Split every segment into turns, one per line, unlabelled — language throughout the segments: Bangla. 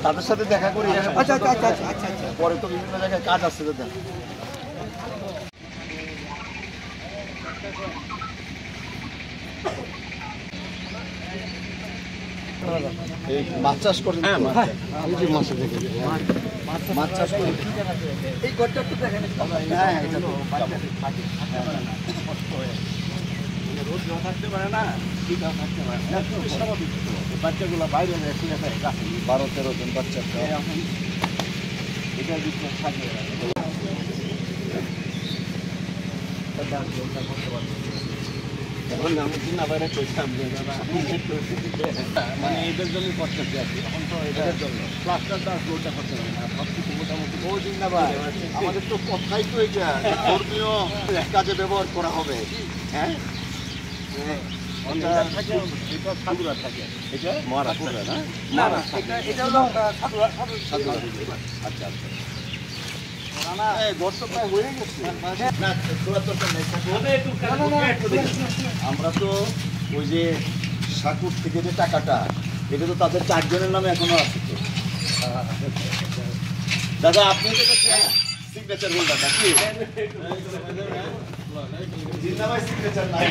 তাদের সাথে দেখা করি। আচ্ছা আচ্ছা আচ্ছা আচ্ছা আচ্ছা আচ্ছা, পরে তো বিভিন্ন জায়গায় কাজ আসছে দাদা। এই মাছ চাষ করেন? হ্যাঁ, মাছ চাষ করি। এই ঘরটা একটু দেখেন। হ্যাঁ, এটা তো রোদ না থাকতে পারে না, শীতও থাকতে পারে না, স্বাভাবিক। বাচ্চাগুলো বাইরে 12-13 জন বাচ্চা এখন এটার ভিতরে থাকে। এখন আমি দিন বাইরে করতাম যে মানে এদের জন্য করতেছি আর কি। এখন তো এটার জন্য প্লাস্টারটা ফ্লোরটা করতে হবে না, সব কিছু মোটামুটি। ও দিন না ভাই, আমাদের তো কথাই তো এটা ধর্মীয় কাজে ব্যবহার করা হবে। হ্যাঁ, আচ্ছা আমরা তো ওই যে সাকুর থেকে যে টাকাটা, এটা তো তাদের 4 জনের নামে এখনো আছে। দাদা আপনি সিগনেচার হোল্ডার নাকি? সিগনেচার নাই।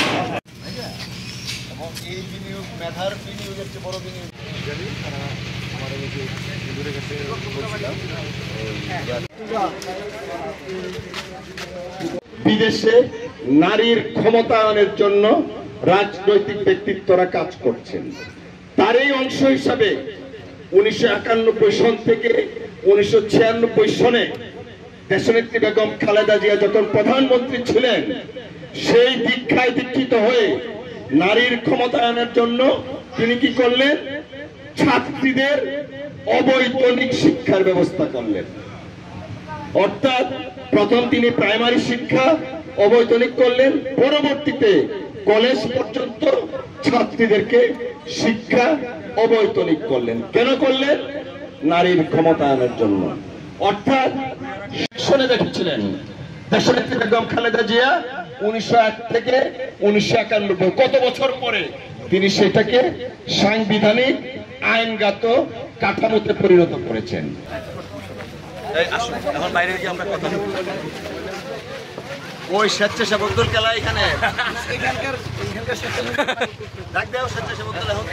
এবং এই বিনিয়োগ মেধার বিনিয়োগের চেয়ে বড় বিনিয়োগ
বিদেশে নারীর ক্ষমতায়নের জন্য রাজনৈতিক ব্যক্তিত্বরা কাজ করছেন। তারই অংশ হিসাবে 1991 সন থেকে 1996 সনে দেশনেত্রী বেগম খালেদা জিয়া যখন প্রধানমন্ত্রী ছিলেন, সেই দীক্ষায় দীক্ষিত হয়ে নারীর ক্ষমতায়নের জন্য তিনি কি করলেন? ছাত্রীদের অবৈতনিক শিক্ষার ব্যবস্থা করলেন। অর্থাৎ প্রথম তিনি প্রাইমারি শিক্ষা অবৈতনিক করলেন, পরবর্তীতে কলেজ পর্যন্ত ছাত্রীদেরকে শিক্ষা অবৈতনিক করলেন। কেন করলেন? নারীর ক্ষমতায়নের জন্য। অর্থাৎ শুনে দেখেছিলেন দেশনেত্রী বেগম খালেদা জিয়া 1901 থেকে 1991, কত বছর পরে তিনি সেটাকে সাংবিধানিক আইনগত কাঠামোতে পরিণত করেছেন।
এখন বাইরে গিয়ে আমরা কথা বলবো। ওই স্বেচ্ছাসেবক দল খেলা এখানে ডাক দেও, স্বেচ্ছাসেবক দল এখন